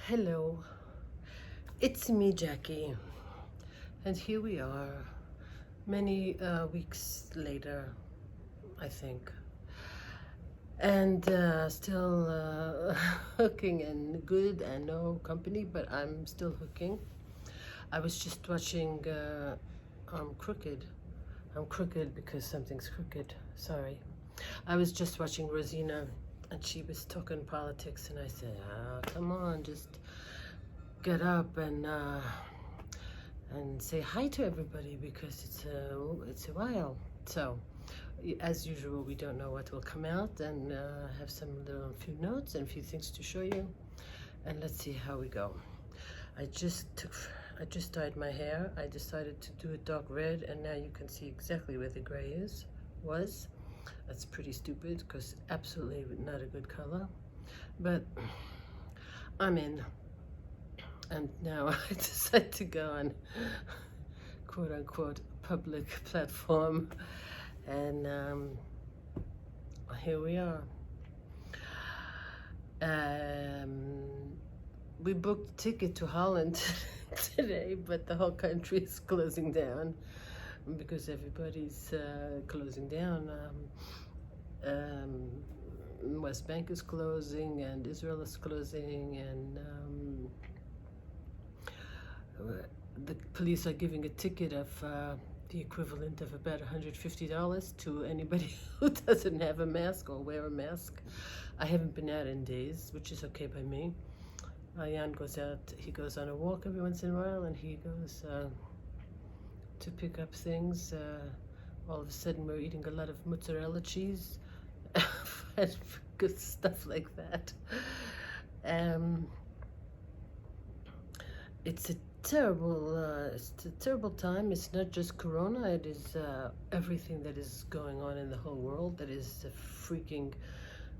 Hello, it's me, Jackie, and here we are, many weeks later, I think, and still hooking and good and no company, but I'm still hooking. I was just watching I'm crooked. I'm crooked because something's crooked. Sorry. I was just watching Rosina, and she was talking politics, and I said, come on, just get up and say hi to everybody because it's a while. So, as usual, we don't know what will come out, and have some little few notes and a few things to show you, and let's see how we go. I just dyed my hair. I decided to do it dark red, and now you can see exactly where the gray was. That's pretty stupid because absolutely not a good color, but I'm in. And now I decide to go on quote unquote public platform, and here we are. We booked a ticket to Holland today, but the whole country is closing down because everybody's closing down. West Bank is closing, and Israel is closing, and the police are giving a ticket of the equivalent of about $150 to anybody who doesn't have a mask or wear a mask. I haven't been out in days, which is okay by me. Jan goes out, he goes on a walk every once in a while, and he goes to pick up things. All of a sudden we're eating a lot of mozzarella cheese and good stuff like that. It's a terrible time. It's not just Corona, it is everything that is going on in the whole world that is freaking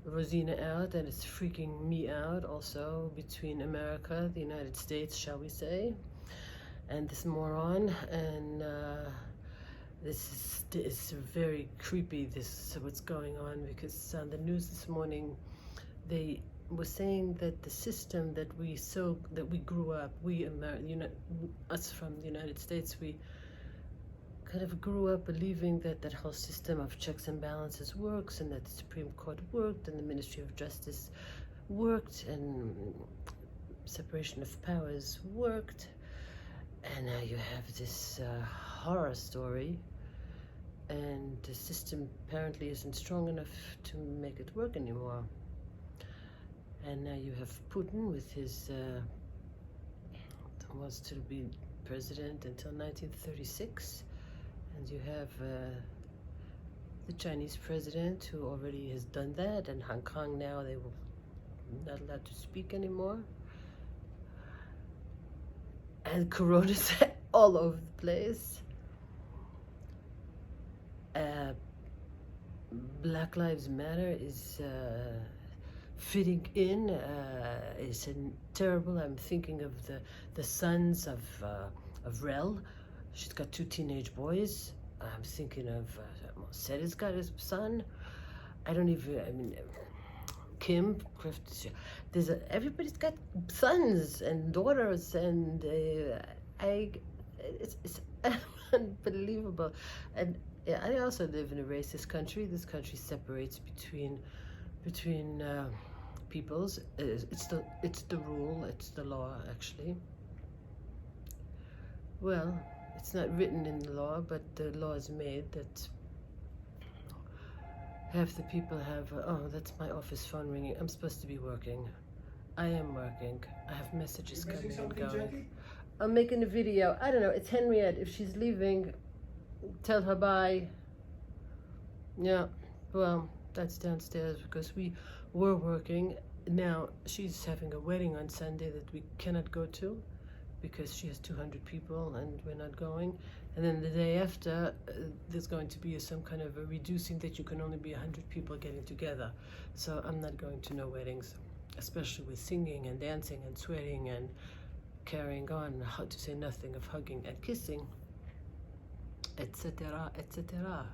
Rosina out, and it's freaking me out also, between America, the United States, shall we say, and this moron. And this is very creepy, this what's going on, because on the news this morning they were saying that the system that we grew up, us from the United States, we kind of grew up believing that whole system of checks and balances works, and that the Supreme Court worked, and the Ministry of Justice worked, and separation of powers worked, and now you have this horror story, and the system apparently isn't strong enough to make it work anymore. And now you have Putin with his wants to be president until 1936, and you have the Chinese president who already has done that, and Hong Kong now they will not allowed to speak anymore, and Corona's all over the place. Black Lives Matter is fitting in. Is terrible. I'm thinking of the sons of Rel. She's got 2 teenage boys. I'm thinking of Seta's got a son. I mean, Kim. Everybody's got sons and daughters, and it's unbelievable. And I also live in a racist country. This country separates between peoples. It's the rule, it's the law, actually. Well, it's not written in the law, but the law is made that half the people have oh, that's my office phone ringing. I'm supposed to be working. I am working. I have messages coming and going. Jackie? I'm making a video. I don't know, it's Henriette. If she's leaving, tell her bye. Yeah, well, that's downstairs because we were working. Now she's having a wedding on Sunday that we cannot go to because she has 200 people and we're not going. And then the day after, there's going to be some kind of a reducing that you can only be 100 people getting together. So I'm not going to no weddings, especially with singing and dancing and sweating and carrying on, how to say nothing of hugging and kissing, etc., etc.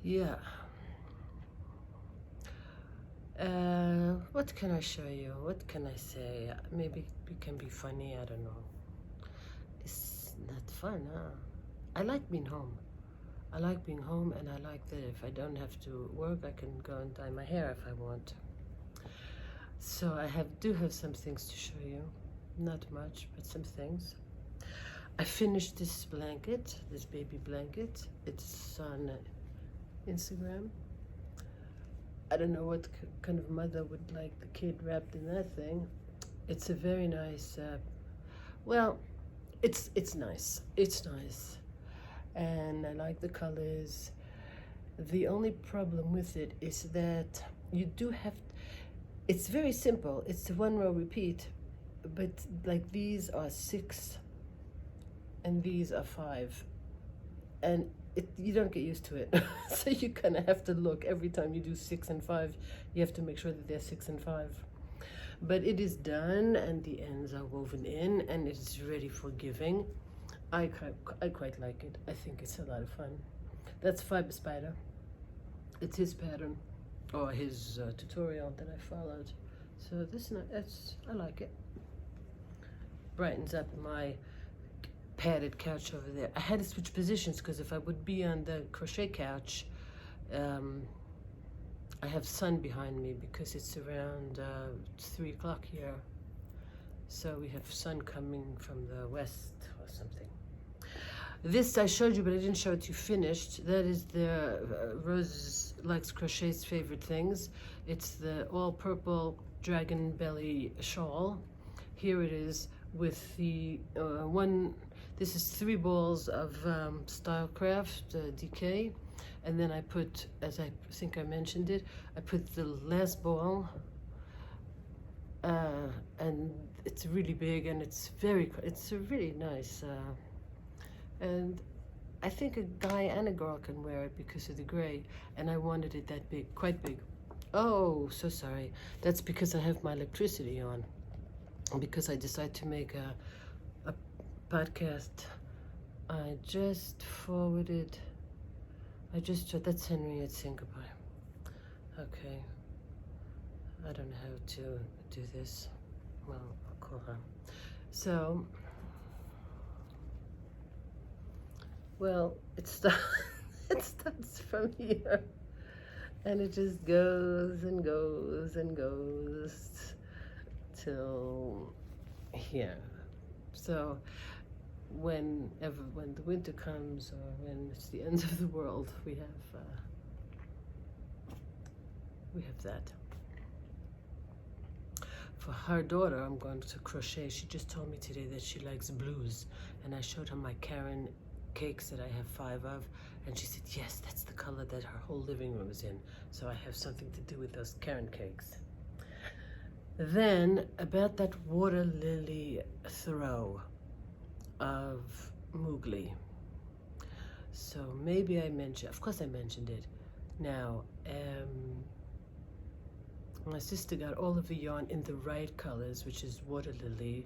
Yeah. What what can I show you? What can I say? Maybe it can be funny, I don't know. It's not fun, huh? I like being home. I like being home, and I like that if I don't have to work, I can go and dye my hair if I want. So I do have some things to show you. Not much, but some things. I finished this blanket, this baby blanket. It's on Instagram. I don't know what kind of mother would like the kid wrapped in that thing. It's a very nice, well, it's nice. It's nice. And I like the colors. The only problem with it is that you do have, it's very simple. It's a 1 row repeat, but like these are 6 and these are 5. And you don't get used to it. So you kind of have to look every time you do 6 and 5. You have to make sure that they're 6 and 5. But it is done, and the ends are woven in, and it is ready for giving. I quite like it. I think it's a lot of fun. That's Fiber Spider. It's his pattern, or his tutorial that I followed. So I like it. Brightens up my padded couch over there. I had to switch positions because if I would be on the crochet couch, I have sun behind me because it's around 3 o'clock here. So we have sun coming from the west or something. This I showed you, but I didn't show it to you finished. That is the Rose Likes Crochet's favorite things. It's the all purple dragon belly shawl. Here it is with the this is 3 balls of Stylecraft DK, and then I put, as I think I mentioned it, I put the last ball, and it's really big, and it's a really nice, and I think a guy and a girl can wear it because of the gray, and I wanted it that big, quite big. Oh, so sorry. That's because I have my electricity on, because I decided to make a podcast. I just forwarded, that's Henry at Singapore. Okay. I don't know how to do this. Well, I'll call her. So, well, it starts from here, and it just goes and goes and goes till here. So when the winter comes, or when it's the end of the world, we have that. For her daughter, I'm going to crochet. She just told me today that she likes blues, and I showed her my Karen cakes that I have 5 of, and she said, yes, that's the color that her whole living room is in. So I have something to do with those Karen cakes. Then, about that water lily throw of Moogly. So maybe I mentioned, of course I mentioned it. Now, my sister got all of the yarn in the right colors, which is water lily,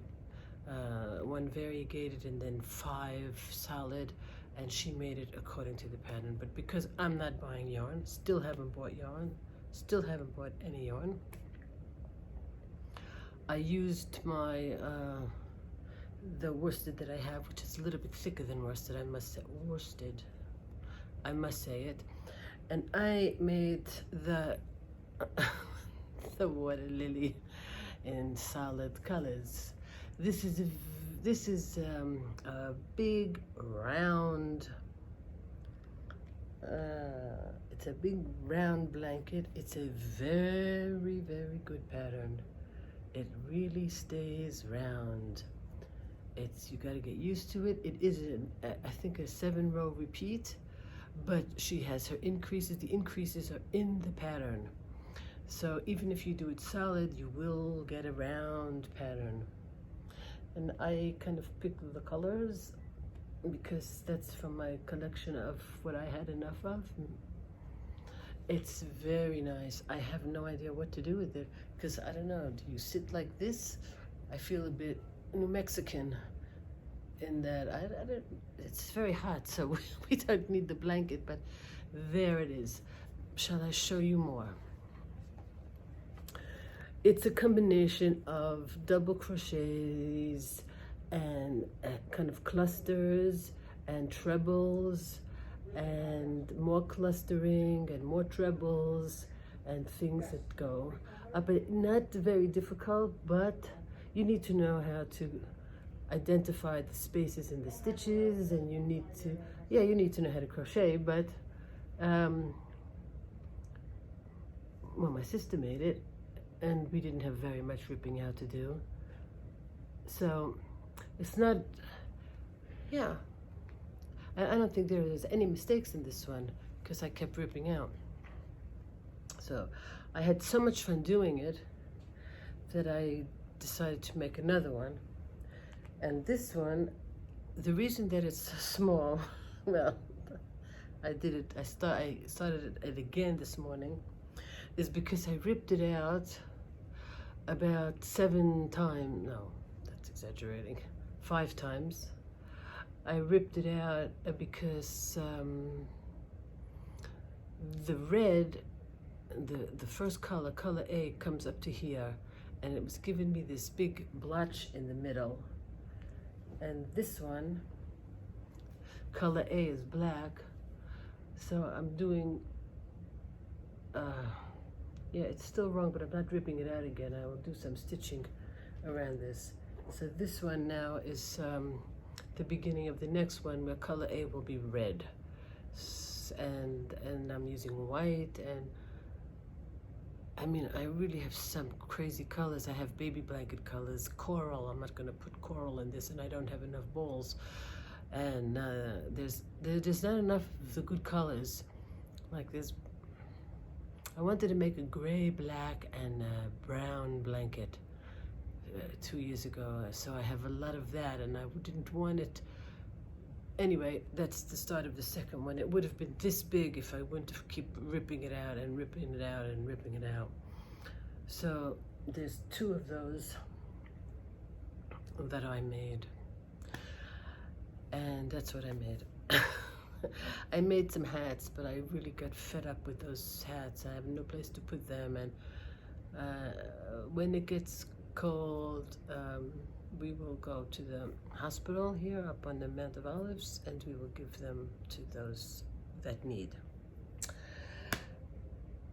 1 variegated, and then 5 solid, and she made it according to the pattern. But because I'm not buying yarn, still haven't bought any yarn, I used my the worsted that I have, which is a little bit thicker than worsted, I must say it, and I made the the water lily in solid colors. This is a big round. It's a big round blanket. It's a very, very good pattern. It really stays round. You got to get used to it. It is, I think, a 7-row repeat, but she has her increases. The increases are in the pattern. So even if you do it solid, you will get a round pattern. And I kind of picked the colors because that's from my collection of what I had enough of. It's very nice. I have no idea what to do with it because I don't know. Do you sit like this? I feel a bit New Mexican in that it's very hot, so we don't need the blanket, but there it is. Shall I show you more? it's a combination of double crochets and kind of clusters and trebles and more clustering and more trebles and things that go up. Not very difficult, but you need to know how to identify the spaces in the stitches, and you need to know how to crochet. But well, my sister made it, and we didn't have very much ripping out to do, so it's not, yeah, I don't think there is any mistakes in this one because I kept ripping out. So I had so much fun doing it that I decided to make another one. And this one, the reason that it's so small, well, I started it again this morning, is because I ripped it out about 7 times. No, that's exaggerating. 5 times. I ripped it out because the red, the first color A, comes up to here, and it was giving me this big blotch in the middle. And this one, color A, is black, so I'm doing, yeah, it's still wrong, but I'm not ripping it out again. I will do some stitching around this. So this one now is the beginning of the next one, where color A will be red, and I'm using white, and I mean, I really have some crazy colors. I have baby blanket colors, coral. I'm not going to put coral in this, and I don't have enough balls. And there's not enough of the good colors. Like this, I wanted to make a gray, black, and brown blanket 2 years ago. So I have a lot of that, and I didn't want it. Anyway, that's the start of the second one. It would have been this big if I wouldn't have keep ripping it out and ripping it out and ripping it out. So there's 2 of those that I made. And that's what I made. I made some hats, but I really got fed up with those hats. I have no place to put them. And when it gets cold, we will go to the hospital here up on the Mount of Olives, and we will give them to those that need.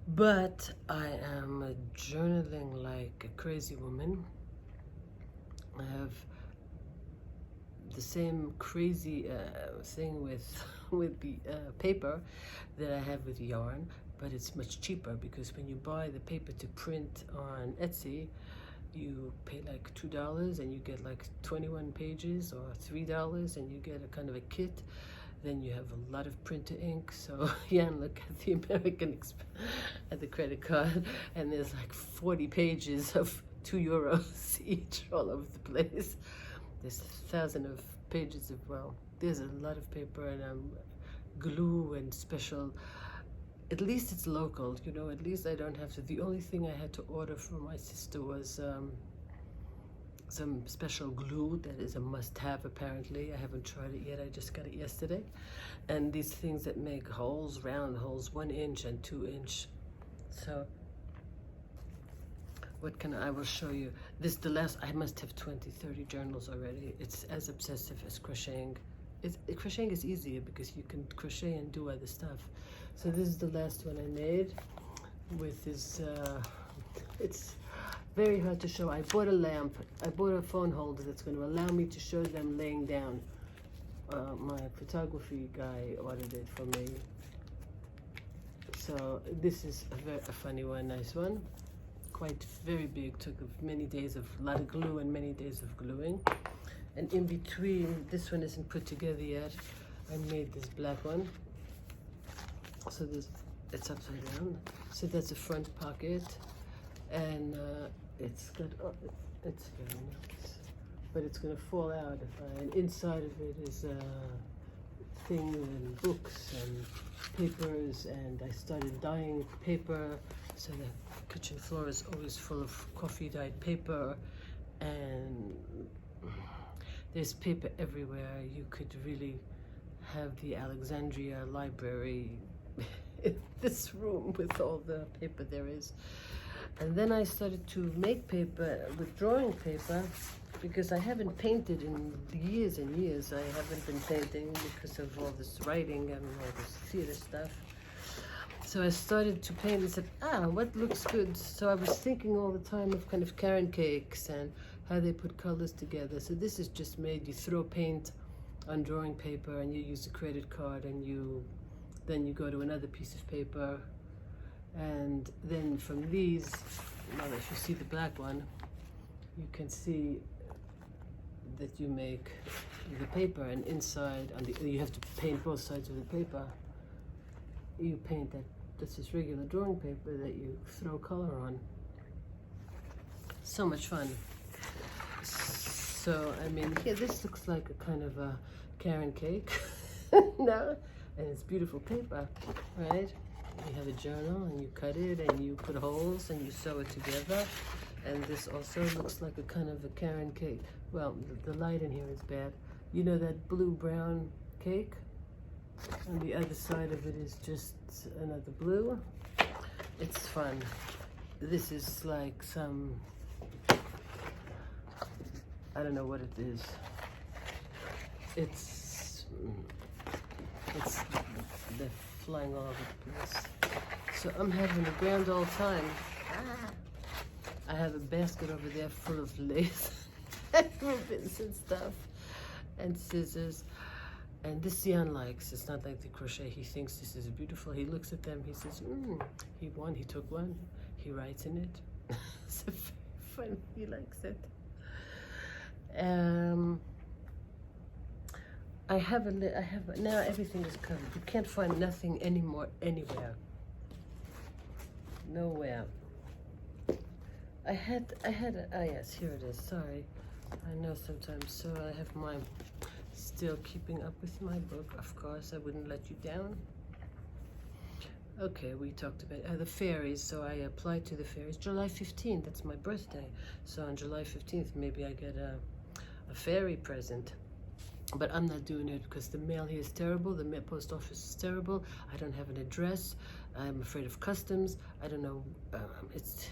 But I am journaling like a crazy woman. I have the same crazy thing with the paper that I have with yarn, but it's much cheaper, because when you buy the paper to print on Etsy, you pay like $2 and you get like 21 pages, or $3 and you get a kind of a kit. Then you have a lot of printer ink. So yeah, and look at the American at the credit card, and there's like 40 pages of €2 each all over the place. There's 1,000 of pages of, well, there's a lot of paper, and glue and special. At least it's local, you know, at least I don't have to. The only thing I had to order from my sister was some special glue that is a must-have, apparently. I haven't tried it yet, I just got it yesterday. And these things that make holes, round holes, 1 inch and 2 inch. So, I will show you. I must have 20, 30 journals already. It's as obsessive as crocheting. Crocheting is easier because you can crochet and do other stuff. So this is the last one I made with this, it's very hard to show. I bought a lamp. I bought a phone holder that's going to allow me to show them laying down. My photography guy ordered it for me. So this is a funny one, nice one. Quite very big, took many days of a lot of glue and many days of gluing. And in between, this one isn't put together yet. I made this black one. So it's upside down. So that's a front pocket, and it's got, it's very nice, but it's gonna fall out and inside of it is things and books and papers, and I started dyeing paper, so the kitchen floor is always full of coffee dyed paper, and there's paper everywhere. You could really have the Alexandria Library in this room with all the paper there is. And then I started to make paper with drawing paper because I haven't painted in years and years. I haven't been painting because of all this writing and all this theater stuff. So I started to paint and said, what looks good? So I was thinking all the time of kind of Karen cakes and how they put colors together. So this is just made, you throw paint on drawing paper and you use a credit card, and then you go to another piece of paper, and then from these, well, if you see the black one, you can see that you make the paper, and inside you have to paint both sides of the paper. You paint that's just regular drawing paper that you throw color on. So much fun. So I mean, here this looks like a kind of a Karen cake. No, and it's beautiful paper, right? You have a journal and you cut it and you put holes and you sew it together. And this also looks like a kind of a Karen cake. Well, the light in here is bad. You know that blue-brown cake? And the other side of it is just another blue. It's fun. This is like some, I don't know what it is. They're flying all over the place. So I'm having a grand old time. I have a basket over there full of lace and ribbons and stuff and scissors. And this Jan likes. It's not like the crochet. He thinks this is beautiful. He looks at them. He says, he took one. He writes in it. It's very fun. He likes it. Now everything is covered. You can't find nothing anymore anywhere. Nowhere. Yes, here it is. Sorry. I know sometimes. So I have my, still keeping up with my book. Of course, I wouldn't let you down. Okay, we talked about the fairies. So I applied to the fairies. July 15th, that's my birthday. So on July 15th, maybe I get a fairy present. But I'm not doing it because the mail here is terrible. The post office is terrible. I don't have an address. I'm afraid of customs. I don't know. It's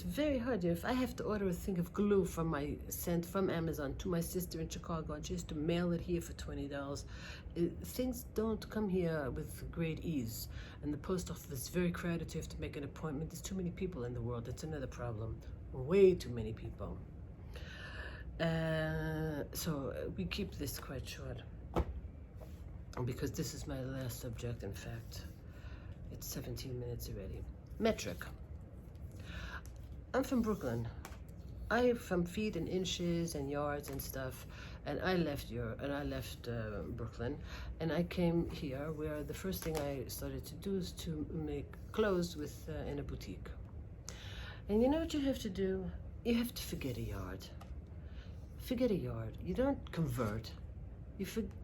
very hard. If I have to order a thing of glue from Amazon to my sister in Chicago and she has to mail it here for $20, things don't come here with great ease. And the post office is very crowded. So you have to make an appointment. There's too many people in the world. That's another problem. Way too many people. So we keep this quite short because this is my last subject. In fact, it's 17 minutes already. Metric. I'm from Brooklyn. I'm from feet and inches and yards and stuff, and I left Brooklyn, and I came here where the first thing I started to do is to make clothes in a boutique. And you know what you have to do? You have to forget a yard. Forget a yard. You don't convert.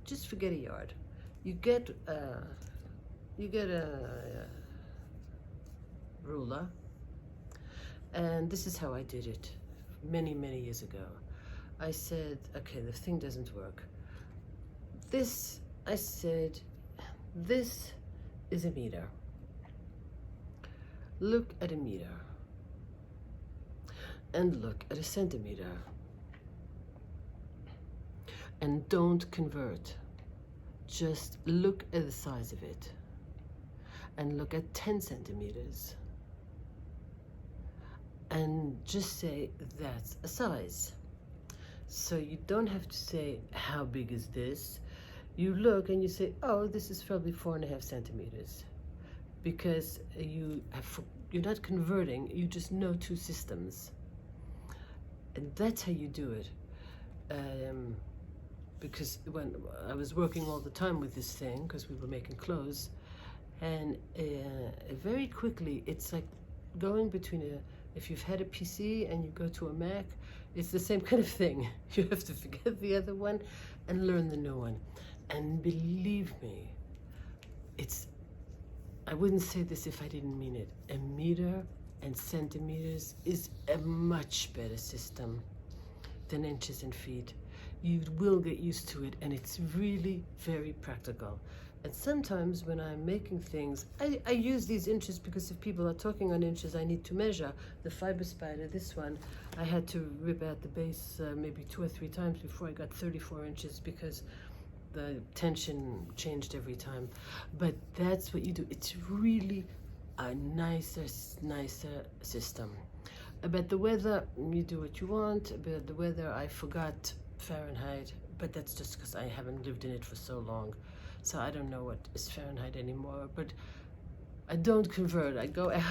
Just forget a yard. You get a ruler, and this is how I did it many, many years ago. I said, okay, the thing doesn't work. I said, this is a meter. Look at a meter. And look at a centimeter. And don't convert. Just look at the size of it. And look at 10 centimeters. And just say, that's a size. So you don't have to say, how big is this? You look and you say, oh, this is probably 4.5 centimeters. Because you're not converting, you just know two systems. And that's how you do it. Because when I was working all the time with this thing, because we were making clothes, and very quickly, it's like going between if you've had a PC and you go to a Mac, it's the same kind of thing. You have to forget the other one and learn the new one. And believe me, I wouldn't say this if I didn't mean it. A meter and centimeters is a much better system than inches and feet. You will get used to it, and it's really very practical. And sometimes when I'm making things, I use these inches because if people are talking on inches, I need to measure. The fiber spider, this one, I had to rip out the base maybe 2 or 3 times before I got 34 inches because the tension changed every time. But that's what you do. It's really a nicer system. About the weather, you do what you want. About the weather, I forgot Fahrenheit, but that's just because I haven't lived in it for so long. So I don't know what is Fahrenheit anymore, but I don't convert. I go out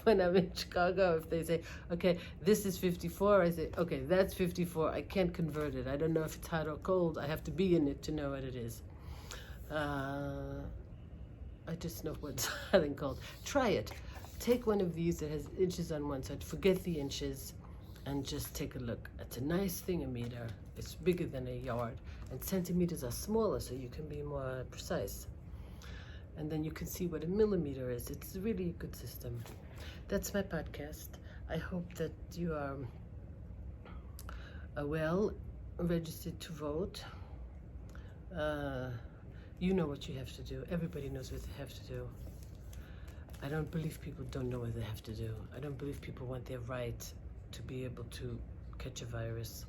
when I'm in Chicago, if they say, okay, this is 54, I say, okay, that's 54. I can't convert it. I don't know if it's hot or cold. I have to be in it to know what it is. I just know what's hot and cold. Try it. Take one of these that has inches on one side. Forget the inches and just take a look. It's a nice thing, a meter. It's bigger than a yard. And centimeters are smaller, so you can be more precise. And then you can see what a millimeter is. It's really a good system. That's my podcast. I hope that you are well registered to vote. You know what you have to do. Everybody knows what they have to do. I don't believe people don't know what they have to do. I don't believe people want their right to be able to catch a virus.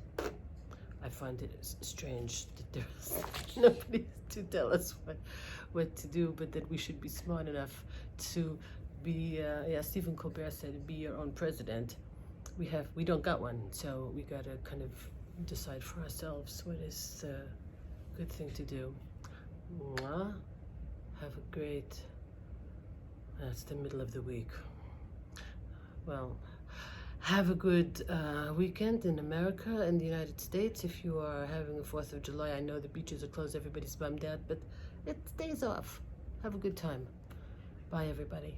I find it strange that there's nobody to tell us what to do, but that we should be smart enough to be, Stephen Colbert said, be your own president. We don't got one, so we gotta kind of decide for ourselves what is a good thing to do. Mwah. Have a great, that's the middle of the week. Well, have a good weekend in America and the United States. If you are having a 4th of July, I know the beaches are closed, everybody's bummed out, but it stays off. Have a good time. Bye, everybody.